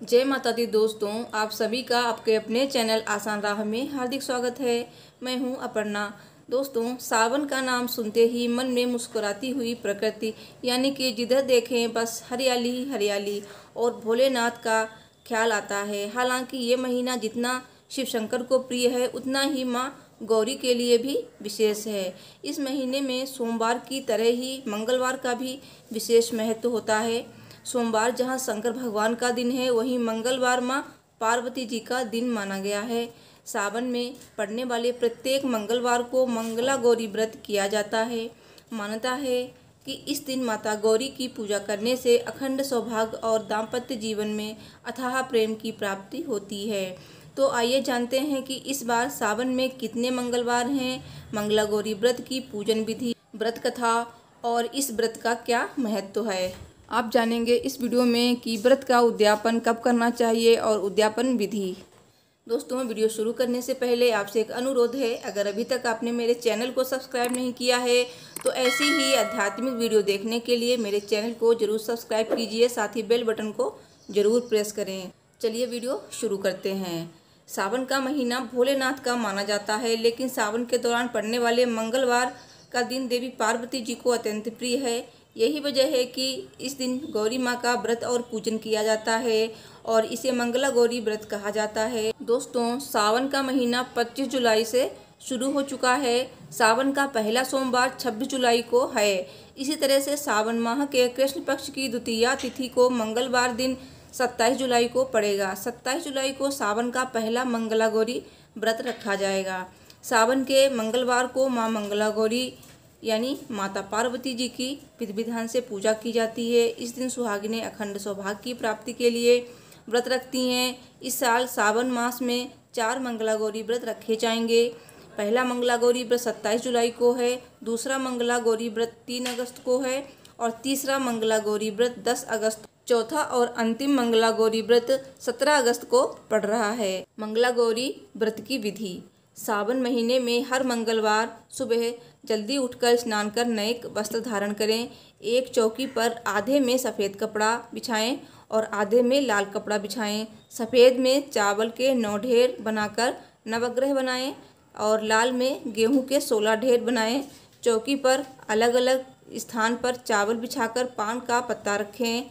जय माता दी दोस्तों, आप सभी का आपके अपने चैनल आसान राह में हार्दिक स्वागत है। मैं हूं अपर्णा। दोस्तों, सावन का नाम सुनते ही मन में मुस्कुराती हुई प्रकृति यानी कि जिधर देखें बस हरियाली हरियाली और भोलेनाथ का ख्याल आता है। हालांकि ये महीना जितना शिव शंकर को प्रिय है उतना ही माँ गौरी के लिए भी विशेष है। इस महीने में सोमवार की तरह ही मंगलवार का भी विशेष महत्व होता है। सोमवार जहां शंकर भगवान का दिन है, वहीं मंगलवार मां पार्वती जी का दिन माना गया है। सावन में पड़ने वाले प्रत्येक मंगलवार को मंगला गौरी व्रत किया जाता है। मान्यता है कि इस दिन माता गौरी की पूजा करने से अखंड सौभाग्य और दाम्पत्य जीवन में अथाह प्रेम की प्राप्ति होती है। तो आइए जानते हैं कि इस बार सावन में कितने मंगलवार हैं, मंगला गौरी व्रत की पूजन विधि, व्रत कथा और इस व्रत का क्या महत्व है। आप जानेंगे इस वीडियो में कि व्रत का उद्यापन कब करना चाहिए और उद्यापन विधि। दोस्तों, वीडियो शुरू करने से पहले आपसे एक अनुरोध है, अगर अभी तक आपने मेरे चैनल को सब्सक्राइब नहीं किया है तो ऐसी ही आध्यात्मिक वीडियो देखने के लिए मेरे चैनल को जरूर सब्सक्राइब कीजिए, साथ ही बेल बटन को जरूर प्रेस करें। चलिए वीडियो शुरू करते हैं। सावन का महीना भोलेनाथ का माना जाता है, लेकिन सावन के दौरान पड़ने वाले मंगलवार का दिन देवी पार्वती जी को अत्यंत प्रिय है। यही वजह है कि इस दिन गौरी माँ का व्रत और पूजन किया जाता है और इसे मंगला गौरी व्रत कहा जाता है। दोस्तों, सावन का महीना 25 जुलाई से शुरू हो चुका है। सावन का पहला सोमवार 26 जुलाई को है। इसी तरह से सावन माह के कृष्ण पक्ष की द्वितीया तिथि को मंगलवार दिन 27 जुलाई को पड़ेगा। 27 जुलाई को सावन का पहला मंगला गौरी व्रत रखा जाएगा। सावन के मंगलवार को माँ मंगला गौरी यानी माता पार्वती जी की विधि विधान से पूजा की जाती है। इस दिन सुहागिनें अखंड सौभाग्य की प्राप्ति के लिए व्रत रखती हैं। इस साल सावन मास में 4 मंगला गौरी व्रत रखे जाएंगे। पहला मंगला गौरी व्रत 27 जुलाई को है, दूसरा मंगला गौरी व्रत 3 अगस्त को है और तीसरा मंगला गौरी व्रत 10 अगस्त। चौथा और अंतिम मंगला गौरी व्रत 17 अगस्त को पड़ रहा है। मंगला गौरी व्रत की विधि। सावन महीने में हर मंगलवार सुबह जल्दी उठकर स्नान कर नए वस्त्र धारण करें। एक चौकी पर आधे में सफ़ेद कपड़ा बिछाएं और आधे में लाल कपड़ा बिछाएं। सफ़ेद में चावल के 9 ढेर बनाकर नवग्रह बनाएं और लाल में गेहूं के 16 ढेर बनाएं। चौकी पर अलग अलग स्थान पर चावल बिछाकर पान का पत्ता रखें।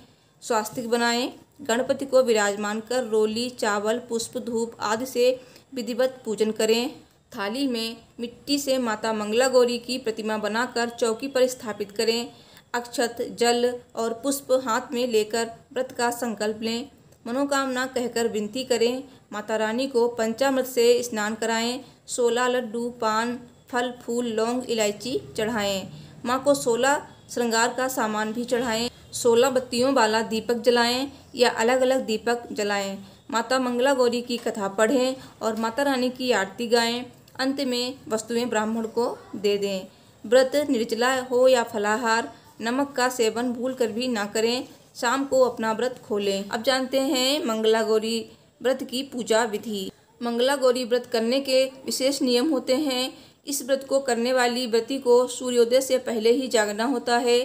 स्वास्तिक बनाएं। गणपति को विराजमान कर रोली, चावल, पुष्प, धूप आदि से विधिवत पूजन करें। थाली में मिट्टी से माता मंगला गौरी की प्रतिमा बनाकर चौकी पर स्थापित करें। अक्षत, जल और पुष्प हाथ में लेकर व्रत का संकल्प लें। मनोकामना कहकर विनती करें। माता रानी को पंचामृत से स्नान कराएं। 16 लड्डू, पान, फल, फूल, लौंग, इलायची चढ़ाएं। माँ को 16 श्रृंगार का सामान भी चढ़ाएं। 16 बत्तियों वाला दीपक जलाएं या अलग अलग दीपक जलाएं। माता मंगला गौरी की कथा पढ़ें और माता रानी की आरती गाएं। अंत में वस्तुएं ब्राह्मण को दे दें। व्रत निर्जला हो या फलाहार, नमक का सेवन भूल कर भी ना करें। शाम को अपना व्रत खोलें। अब जानते हैं मंगला गौरी व्रत की पूजा विधि। मंगला गौरी व्रत करने के विशेष नियम होते हैं। इस व्रत को करने वाली व्रती को सूर्योदय से पहले ही जागना होता है।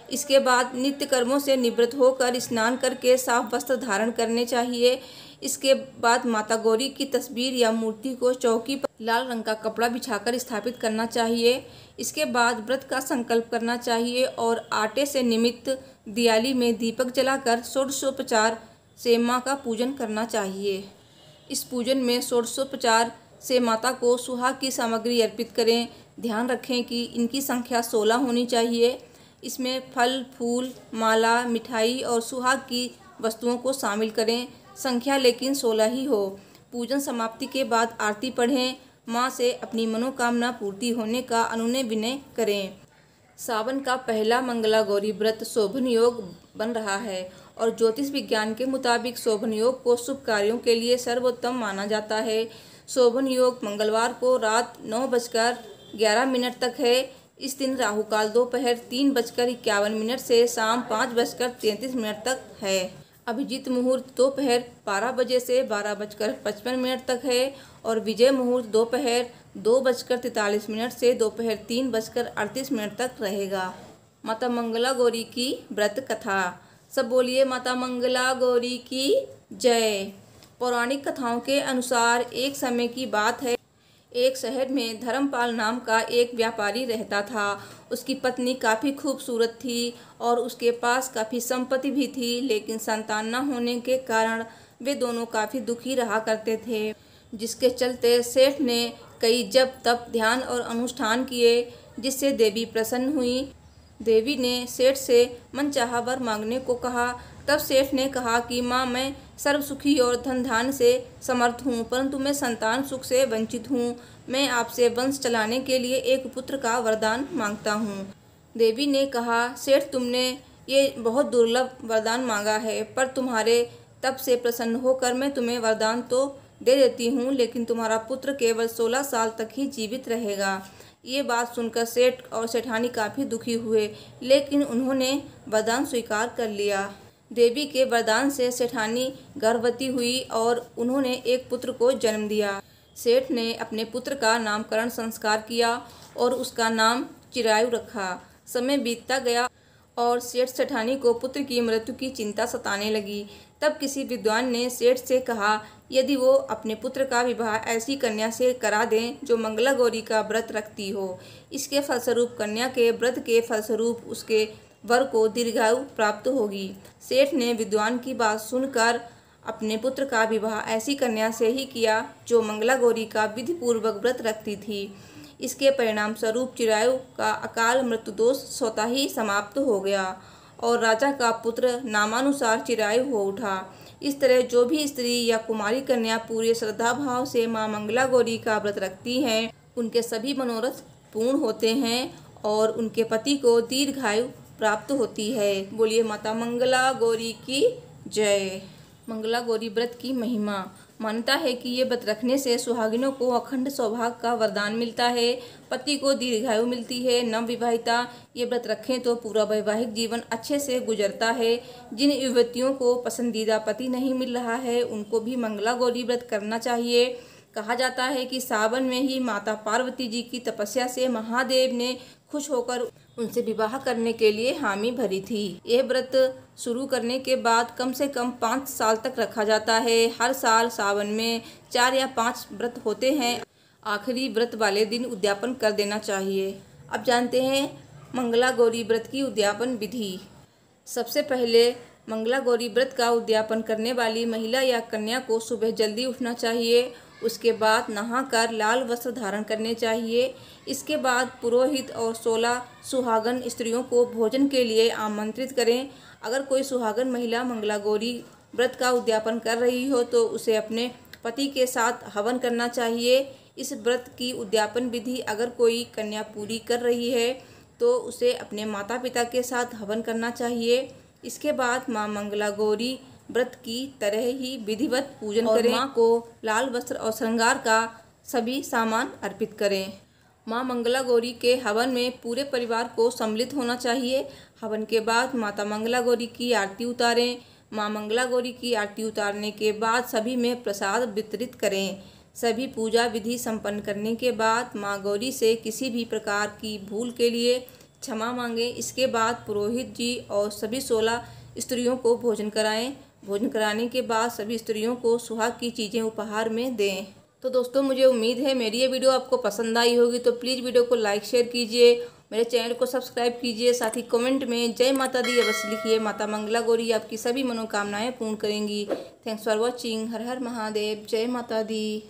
इसके बाद नित्य कर्मों से निवृत्त होकर स्नान करके साफ वस्त्र धारण करने चाहिए। इसके बाद माता गौरी की तस्वीर या मूर्ति को चौकी पर लाल रंग का कपड़ा बिछाकर स्थापित करना चाहिए। इसके बाद व्रत का संकल्प करना चाहिए और आटे से निर्मित दियाली में दीपक जलाकर षोडशोपचार से माँ का पूजन करना चाहिए। इस पूजन में षोडशोपचार से माता को सुहाग की सामग्री अर्पित करें। ध्यान रखें कि इनकी संख्या 16 होनी चाहिए। इसमें फल, फूल, माला, मिठाई और सुहाग की वस्तुओं को शामिल करें। संख्या लेकिन 16 ही हो। पूजन समाप्ति के बाद आरती पढ़ें। माँ से अपनी मनोकामना पूर्ति होने का अनुनय विनय करें। सावन का पहला मंगला गौरी व्रत शोभन योग बन रहा है और ज्योतिष विज्ञान के मुताबिक शोभन योग को शुभ कार्यों के लिए सर्वोत्तम माना जाता है। शोभन योग मंगलवार को रात 9:11 तक है। इस दिन राहु काल दोपहर 3:51 से शाम 5:33 तक है। अभिजीत मुहूर्त दोपहर 12 बजे से 12:55 तक है और विजय मुहूर्त दोपहर 2:43 से दोपहर 3:38 तक रहेगा। माता मंगला गौरी की व्रत कथा। सब बोलिए माता मंगला गौरी की जय। पौराणिक कथाओं के अनुसार एक समय की बात है, एक शहर में धर्मपाल नाम का एक व्यापारी रहता था। उसकी पत्नी काफ़ी खूबसूरत थी और उसके पास काफ़ी संपत्ति भी थी, लेकिन संतान न होने के कारण वे दोनों काफ़ी दुखी रहा करते थे, जिसके चलते सेठ ने कई जप तप ध्यान और अनुष्ठान किए, जिससे देवी प्रसन्न हुई। देवी ने सेठ से मनचाहा वर मांगने को कहा। तब सेठ ने कहा कि माँ, मैं सर्वसुखी और धन धान्य से समर्थ हूँ, परंतु मैं संतान सुख से वंचित हूँ। मैं आपसे वंश चलाने के लिए एक पुत्र का वरदान मांगता हूँ। देवी ने कहा, सेठ, तुमने ये बहुत दुर्लभ वरदान मांगा है, पर तुम्हारे तप से प्रसन्न होकर मैं तुम्हें वरदान तो दे देती हूँ, लेकिन तुम्हारा पुत्र केवल 16 साल तक ही जीवित रहेगा। ये बात सुनकर सेठ और सेठानी काफ़ी दुखी हुए, लेकिन उन्होंने वरदान स्वीकार कर लिया। देवी के वरदान से सेठानी गर्भवती हुई और उन्होंने एक पुत्र को जन्म दिया। सेठ ने अपने पुत्र का नामकरण संस्कार किया और उसका नाम चिरायु रखा। समय बीतता गया और सेठ सेठानी को पुत्र की मृत्यु की चिंता सताने लगी। तब किसी विद्वान ने सेठ से कहा, यदि वो अपने पुत्र का विवाह ऐसी कन्या से करा दें जो मंगला गौरी का व्रत रखती हो, इसके फलस्वरूप कन्या के व्रत के फलस्वरूप उसके वर को दीर्घायु प्राप्त होगी। सेठ ने विद्वान की बात सुनकर अपने पुत्र का विवाह ऐसी कन्या से ही किया जो मंगला गौरी का विधिपूर्वक व्रत रखती थी। इसके परिणाम स्वरूप चिरायु का अकाल मृत्यु दोष स्वतः ही समाप्त हो गया और राजा का पुत्र नामानुसार चिरायु हो उठा। इस तरह जो भी स्त्री या कुमारी कन्या पूरे श्रद्धा भाव से माँ मंगला गौरी का व्रत रखती हैं, उनके सभी मनोरथ पूर्ण होते हैं और उनके पति को दीर्घायु प्राप्त होती है। बोलिए माता मंगला गौरी की जय। मंगला गौरी व्रत की महिमा। मान्यता है कि ये व्रत रखने से सुहागिनों को अखंड सौभाग्य का वरदान मिलता है, पति को दीर्घायु मिलती है। नवविवाहिता ये व्रत रखें तो पूरा वैवाहिक जीवन अच्छे से गुजरता है। जिन युवतियों को पसंदीदा पति नहीं मिल रहा है, उनको भी मंगला गौरी व्रत करना चाहिए। कहा जाता है कि सावन में ही माता पार्वती जी की तपस्या से महादेव ने खुश होकर उनसे विवाह करने के लिए हामी भरी थी। यह व्रत शुरू करने के बाद कम से कम 5 साल तक रखा जाता है। हर साल सावन में 4 या 5 व्रत होते हैं। आखिरी व्रत वाले दिन उद्यापन कर देना चाहिए। अब जानते हैं मंगला गौरी व्रत की उद्यापन विधि। सबसे पहले मंगला गौरी व्रत का उद्यापन करने वाली महिला या कन्या को सुबह जल्दी उठना चाहिए। उसके बाद नहाकर लाल वस्त्र धारण करने चाहिए। इसके बाद पुरोहित और 16 सुहागन स्त्रियों को भोजन के लिए आमंत्रित करें। अगर कोई सुहागन महिला मंगला गौरी व्रत का उद्यापन कर रही हो तो उसे अपने पति के साथ हवन करना चाहिए। इस व्रत की उद्यापन विधि अगर कोई कन्या पूरी कर रही है तो उसे अपने माता पिता के साथ हवन करना चाहिए। इसके बाद माँ मंगला गौरी व्रत की तरह ही विधिवत पूजन करें। माँ को लाल वस्त्र और श्रृंगार का सभी सामान अर्पित करें। माँ मंगला गौरी के हवन में पूरे परिवार को सम्मिलित होना चाहिए। हवन के बाद माता मंगला गौरी की आरती उतारें। माँ मंगला गौरी की आरती उतारने के बाद सभी में प्रसाद वितरित करें। सभी पूजा विधि संपन्न करने के बाद माँ गौरी से किसी भी प्रकार की भूल के लिए क्षमा मांगें। इसके बाद पुरोहित जी और सभी 16 स्त्रियों को भोजन कराएं। भोजन कराने के बाद सभी स्त्रियों को सुहाग की चीज़ें उपहार में दें। तो दोस्तों, मुझे उम्मीद है मेरी ये वीडियो आपको पसंद आई होगी, तो प्लीज़ वीडियो को लाइक शेयर कीजिए, मेरे चैनल को सब्सक्राइब कीजिए। साथ ही कमेंट में जय माता दी अवश्य लिखिए। माता मंगला गौरी आपकी सभी मनोकामनाएं पूर्ण करेंगी। Thanks for watching. हर हर महादेव। जय माता दी।